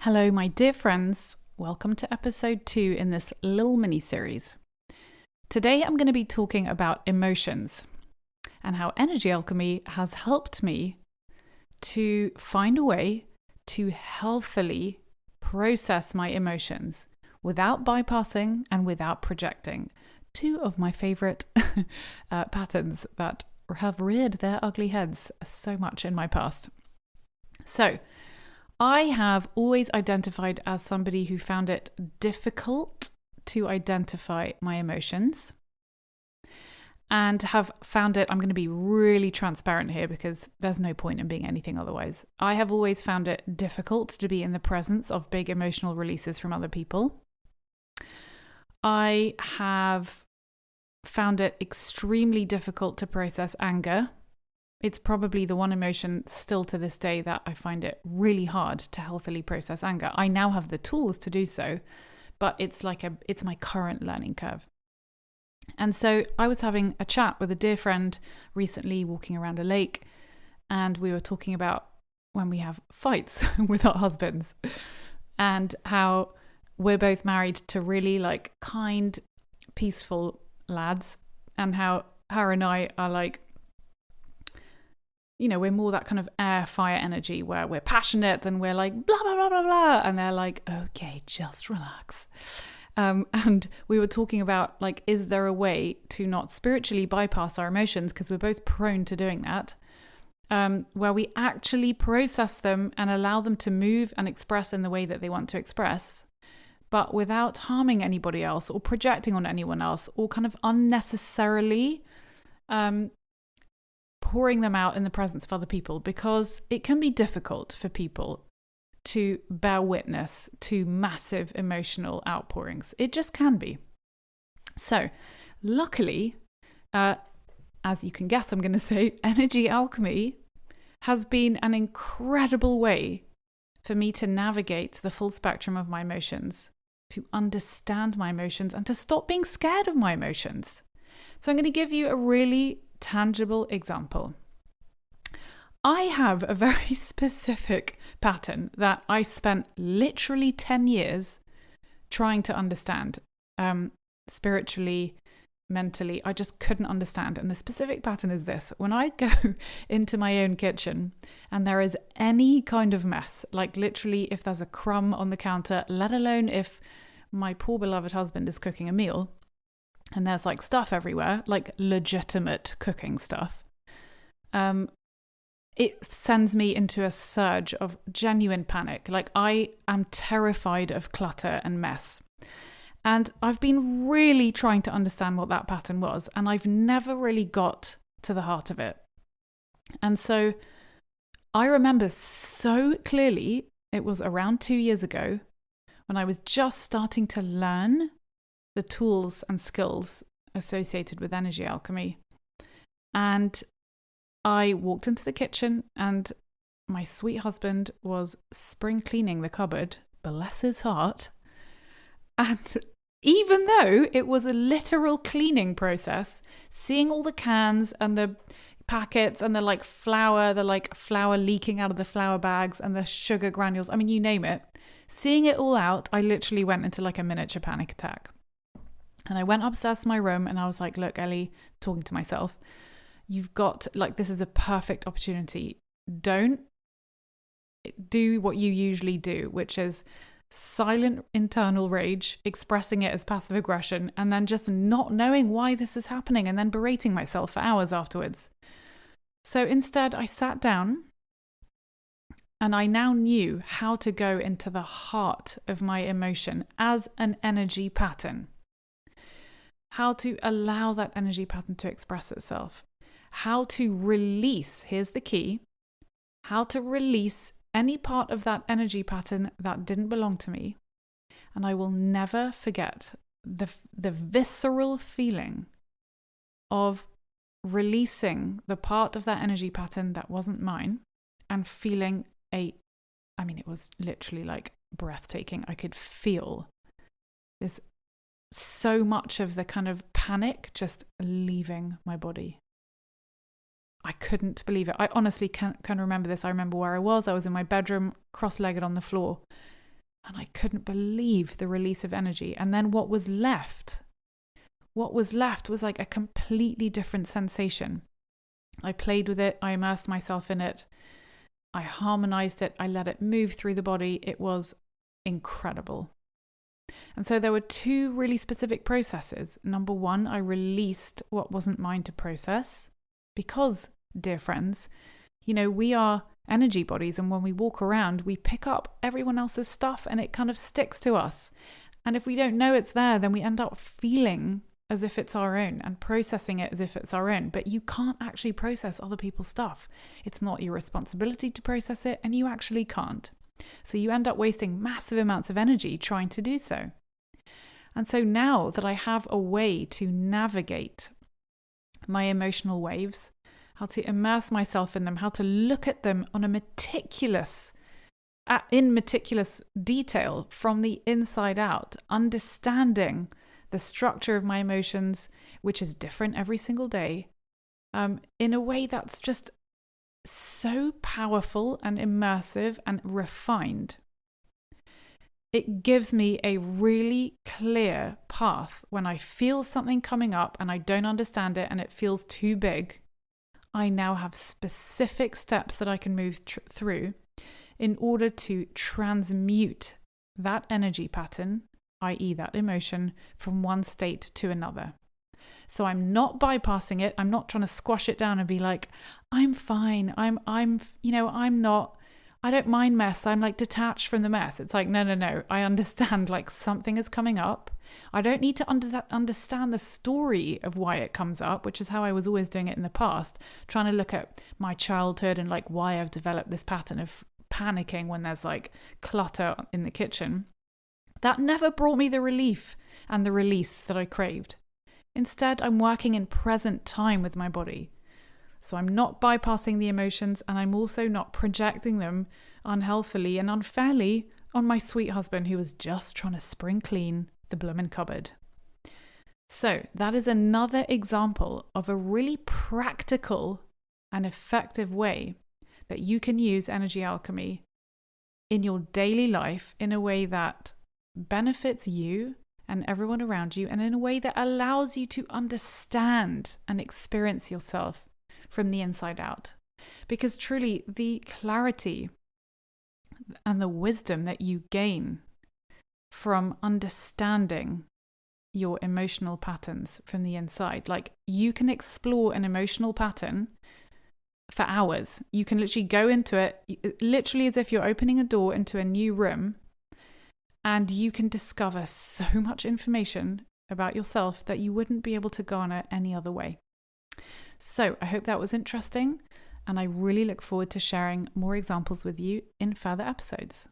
Hello, my dear friends. Welcome to episode 2 in this little mini series. Today I'm going to be talking about emotions and how energy alchemy has helped me to find a way to healthily process my emotions without bypassing and without projecting. Two of my favorite patterns that have reared their ugly heads so much in my past. So, I have always identified as somebody who found it difficult to identify my emotions and have found it, I'm going to be really transparent here because there's no point in being anything otherwise. I have always found it difficult to be in the presence of big emotional releases from other people. I have found it extremely difficult to process anger. It's probably the one emotion still to this day that I find it really hard to healthily process anger. I now have the tools to do so, but it's my current learning curve. And so I was having a chat with a dear friend recently, walking around a lake, and we were talking about when we have fights with our husbands and how we're both married to really kind, peaceful lads, and how her and I are we're more that kind of air fire energy where we're passionate and we're like blah, blah, blah, blah, blah. And they're like, okay, just relax. And we were talking about is there a way to not spiritually bypass our emotions? Because we're both prone to doing that, where we actually process them and allow them to move and express in the way that they want to express, but without harming anybody else or projecting on anyone else or kind of unnecessarily pouring them out in the presence of other people, because it can be difficult for people to bear witness to massive emotional outpourings. It just can be. So, luckily, as you can guess, I'm going to say, energy alchemy has been an incredible way for me to navigate the full spectrum of my emotions, to understand my emotions, and to stop being scared of my emotions. So I'm going to give you a really tangible example. I have a very specific pattern that I spent literally 10 years trying to understand, spiritually, mentally. I just couldn't understand. And the specific pattern is this: when I go into my own kitchen and there is any kind of mess, like literally if there's a crumb on the counter, let alone if my poor beloved husband is cooking a meal, and there's stuff everywhere, legitimate cooking stuff, it sends me into a surge of genuine panic. I am terrified of clutter and mess. And I've been really trying to understand what that pattern was, and I've never really got to the heart of it. And so I remember so clearly, it was around 2 years ago, when I was just starting to learn the tools and skills associated with energy alchemy. And I walked into the kitchen and my sweet husband was spring cleaning the cupboard, bless his heart. And even though it was a literal cleaning process, seeing all the cans and the packets and the flour leaking out of the flour bags and the sugar granules, I mean, you name it, seeing it all out, I literally went into a miniature panic attack. And I went upstairs to my room and I was like, look, Ellie, talking to myself, you've got, this is a perfect opportunity. Don't do what you usually do, which is silent internal rage, expressing it as passive aggression, and then just not knowing why this is happening and then berating myself for hours afterwards. So instead, I sat down and I now knew how to go into the heart of my emotion as an energy pattern. How to allow that energy pattern to express itself. How to release, here's the key, how to release any part of that energy pattern that didn't belong to me. And I will never forget the visceral feeling of releasing the part of that energy pattern that wasn't mine and feeling it was literally breathtaking. I could feel this, so much of the kind of panic just leaving my body. I couldn't believe it. I honestly can remember this. I remember where I was. I was in my bedroom, cross-legged on the floor. And I couldn't believe the release of energy. And then what was left was like a completely different sensation. I played with it. I immersed myself in it. I harmonized it. I let it move through the body. It was incredible. And so there were two really specific processes. Number one, I released what wasn't mine to process because, dear friends, we are energy bodies, and when we walk around, we pick up everyone else's stuff and it kind of sticks to us. And if we don't know it's there, then we end up feeling as if it's our own and processing it as if it's our own. But you can't actually process other people's stuff. It's not your responsibility to process it, and you actually can't. So you end up wasting massive amounts of energy trying to do so. And so now that I have a way to navigate my emotional waves, how to immerse myself in them, how to look at them on in meticulous detail from the inside out, understanding the structure of my emotions, which is different every single day, in a way that's just so powerful and immersive and refined. It gives me a really clear path when I feel something coming up and I don't understand it and it feels too big. I now have specific steps that I can move through in order to transmute that energy pattern, i.e. that emotion, from one state to another. So I'm not bypassing it. I'm not trying to squash it down and be like, I'm fine. I'm not, I don't mind mess. I'm like detached from the mess. It's like, no. I understand like something is coming up. I don't need to understand the story of why it comes up, which is how I was always doing it in the past, trying to look at my childhood and like why I've developed this pattern of panicking when there's like clutter in the kitchen. That never brought me the relief and the release that I craved. Instead, I'm working in present time with my body. So I'm not bypassing the emotions, and I'm also not projecting them unhealthily and unfairly on my sweet husband who was just trying to spring clean the bloomin' cupboard. So that is another example of a really practical and effective way that you can use energy alchemy in your daily life in a way that benefits you and everyone around you, and in a way that allows you to understand and experience yourself from the inside out. Because truly, the clarity and the wisdom that you gain from understanding your emotional patterns from the inside, like you can explore an emotional pattern for hours. You can literally go into it, literally as if you're opening a door into a new room, and you can discover so much information about yourself that you wouldn't be able to garner any other way. So I hope that was interesting, and I really look forward to sharing more examples with you in further episodes.